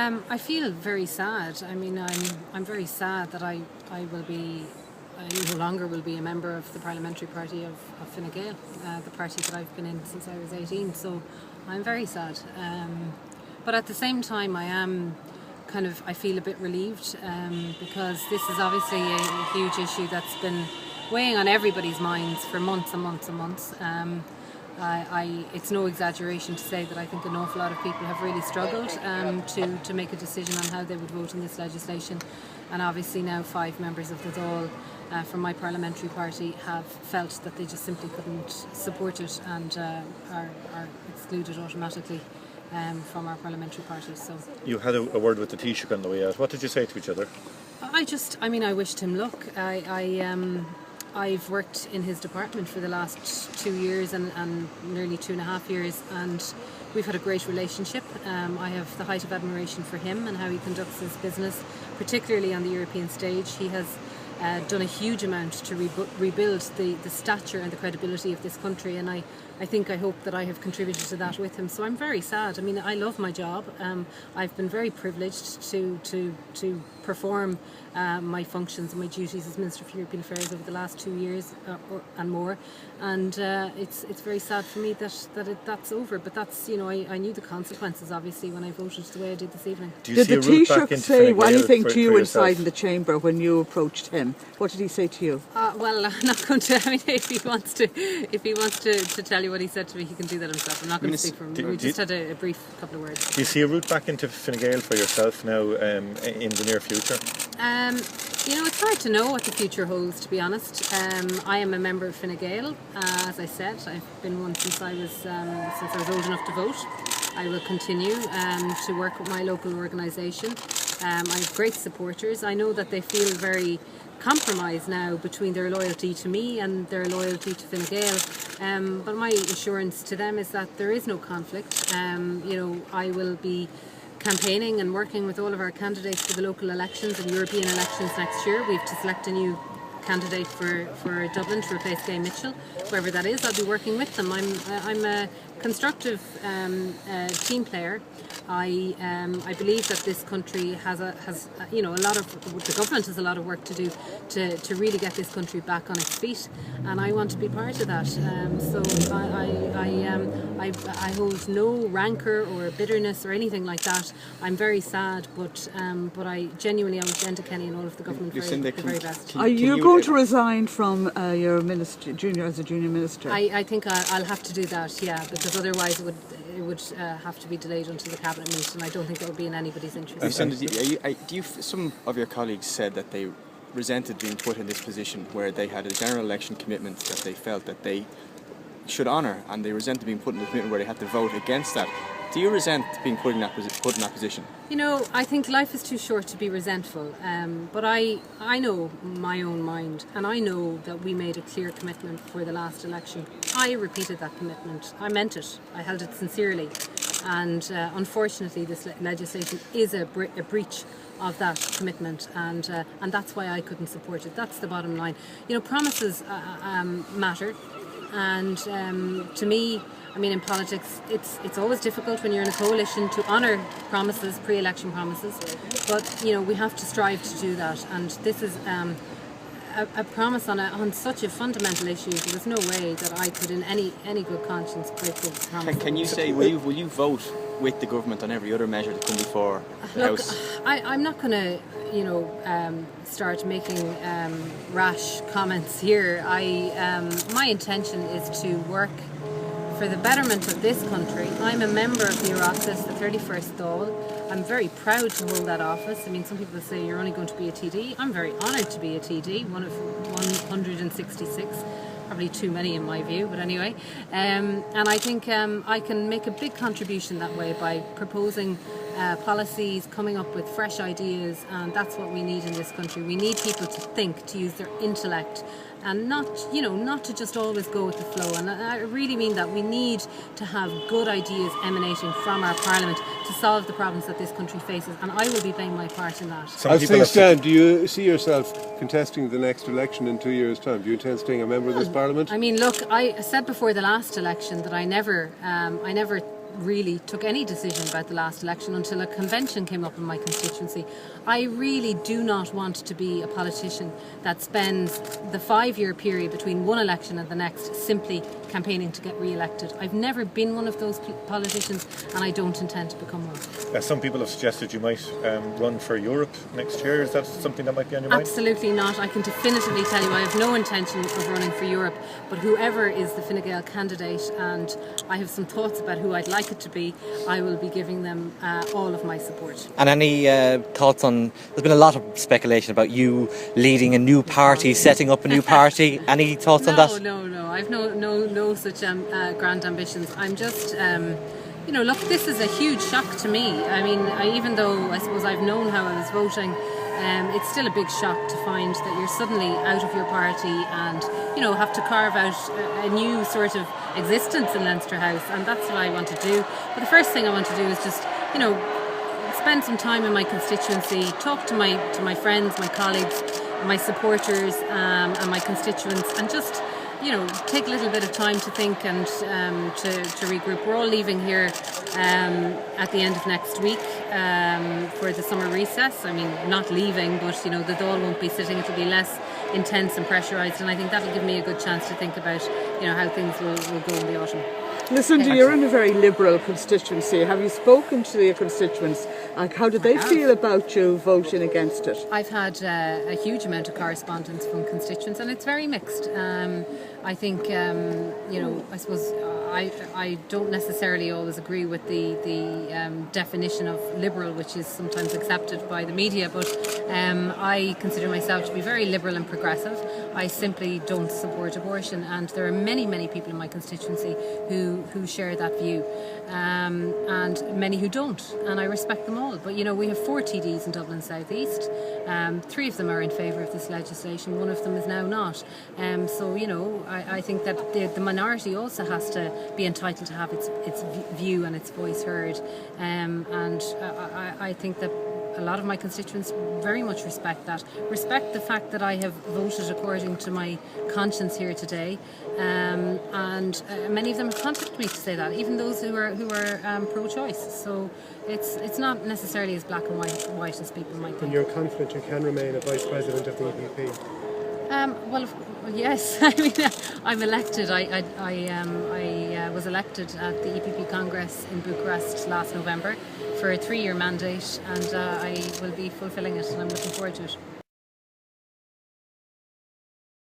I feel very sad. I mean, I'm very sad that I no longer will be a member of the parliamentary party of Fine Gael, the party that I've been in since I was 18. So I'm very sad. But at the same time, I feel a bit relieved because this is obviously a huge issue that's been weighing on everybody's minds for months and months and months. It's no exaggeration to say that I think an awful lot of people have really struggled to make a decision on how they would vote in this legislation, and obviously now 5 members of the Dáil from my parliamentary party have felt that they just simply couldn't support it and are excluded automatically from our parliamentary party. So you had a word with the Taoiseach on the way out. What did you say to each other? I wished him luck. I've worked in his department for the last 2 years and nearly 2.5 years, and we've had a great relationship. I have the height of admiration for him and how he conducts his business, particularly on the European stage. He has done a huge amount to rebuild the stature and the credibility of this country, and I hope that I have contributed to that with him. So I'm very sad. I mean, I love my job. I've been very privileged to perform my functions and my duties as Minister for European Affairs over the last 2 years and more, and it's very sad for me that's over. But that's, I knew the consequences obviously when I voted the way I did this evening. Did the Taoiseach say anything to you inside in the chamber when you approached him? What did he say to you? Well, I'm not going to. I mean, if he wants to tell you what he said to me, he can do that himself. I'm not going to speak for him. We just had a brief couple of words. Do you see a route back into Fine Gael for yourself now in the near future? It's hard to know what the future holds, to be honest. I am a member of Fine Gael, as I said. I've been one since I was old enough to vote. I will continue to work with my local organisation. I have great supporters. I know that they feel very compromised now between their loyalty to me and their loyalty to Fine Gael. But my assurance to them is that there is no conflict. I will be campaigning and working with all of our candidates for the local elections and European elections next year. We have to select a new candidate for Dublin to replace Gay Mitchell. Whoever that is, I'll be working with them. I'm a constructive team player. I believe that this country has a lot of, the government has a lot of work to do to really get this country back on its feet, and I want to be part of that. So I hold no rancour or bitterness or anything like that. I'm very sad, but I genuinely wish Enda Kenny and all of the government the very best. Are you going to resign from your junior minister? I think I'll have to do that, yeah, because otherwise it would have to be delayed until the cabinet meet, and I don't think that would be in anybody's interest. Lucinda, some of your colleagues said that they resented being put in this position where they had a general election commitment that they felt that they should honour, and they resented being put in the commitment where they had to vote against that. Do you resent being put in that position? I think life is too short to be resentful, but I know my own mind, and I know that we made a clear commitment for the last election. I repeated that commitment. I meant it. I held it sincerely, and unfortunately this legislation is a breach of that commitment, and that's why I couldn't support it. That's the bottom line. Promises matter, and to me, in politics, it's always difficult when you're in a coalition to honour promises, pre-election promises, but we have to strive to do that, and this is a promise on such a fundamental issue. There was no way that I could in any good conscience break the promise. Can you say, will you vote with the government on every other measure to come before the House? I'm not going to start making rash comments here. My intention is to work for the betterment of this country. I'm a member of the Oireachtas, the 31st Dáil. I'm very proud to hold that office. Some people say you're only going to be a TD. I'm very honoured to be a TD, one of 166. Probably too many in my view, but anyway. And I think I can make a big contribution that way by proposing policies, coming up with fresh ideas, and that's what we need in this country. We need people to think, to use their intellect, and not to just always go with the flow. And I really mean that. We need to have good ideas emanating from our Parliament to solve the problems that this country faces, and I will be playing my part in that. As things stand, do you see yourself contesting the next election in 2 years' time? Do you intend staying a member of this Parliament? Look, I said before the last election that I never really took any decision about the last election until a convention came up in my constituency. I really do not want to be a politician that spends the 5-year period between one election and the next simply campaigning to get re-elected. I've never been one of those politicians, and I don't intend to become one. Some people have suggested you might run for Europe next year. Is that something that might be on your mind? Absolutely not. I can definitively tell you I have no intention of running for Europe, but whoever is the Fine Gael candidate, and I have some thoughts about who I'd like it to be, I will be giving them all of my support. And any thoughts on, there's been a lot of speculation about you leading a new party, setting up a new party. Any thoughts on that? No. I've no such grand ambitions. I'm just, look, this is a huge shock to me. I mean, even though I suppose I've known how I was voting, it's still a big shock to find that you're suddenly out of your party and, have to carve out a new sort of existence in Leinster House, and that's what I want to do. But the first thing I want to do is just, spend some time in my constituency, talk to my friends, my colleagues, my supporters, and my constituents, and just take a little bit of time to think and to regroup. We're all leaving here at the end of next week for the summer recess. I mean, not leaving, but the Dáil won't be sitting. It'll be less intense and pressurised, and I think that'll give me a good chance to think about how things will go in the autumn. Lucinda, you're in a very liberal constituency. Have you spoken to your constituents? How did they feel about you voting against it? I've had a huge amount of correspondence from constituents, and it's very mixed. I think, I suppose I don't necessarily always agree with the definition of liberal, which is sometimes accepted by the media, but I consider myself to be very liberal and progressive. I simply don't support abortion, and there are many people in my constituency who share that view, and many who don't, and I respect them all. But we have 4 TDs in Dublin South East. 3 of them are in favour of this legislation. 1 of them is now not. I think that the minority also has to be entitled to have its view and its voice heard. I think that a lot of my constituents very much respect that. Respect the fact that I have voted according to my conscience here today, and many of them have contacted me to say that, even those who are pro-choice. So it's not necessarily as black and white as people might think. And you're confident you can remain a vice president of the EPP? Yes. I mean, I'm elected. I was elected at the EPP Congress in Bucharest last November for a 3-year mandate, and I will be fulfilling it, and I'm looking forward to it.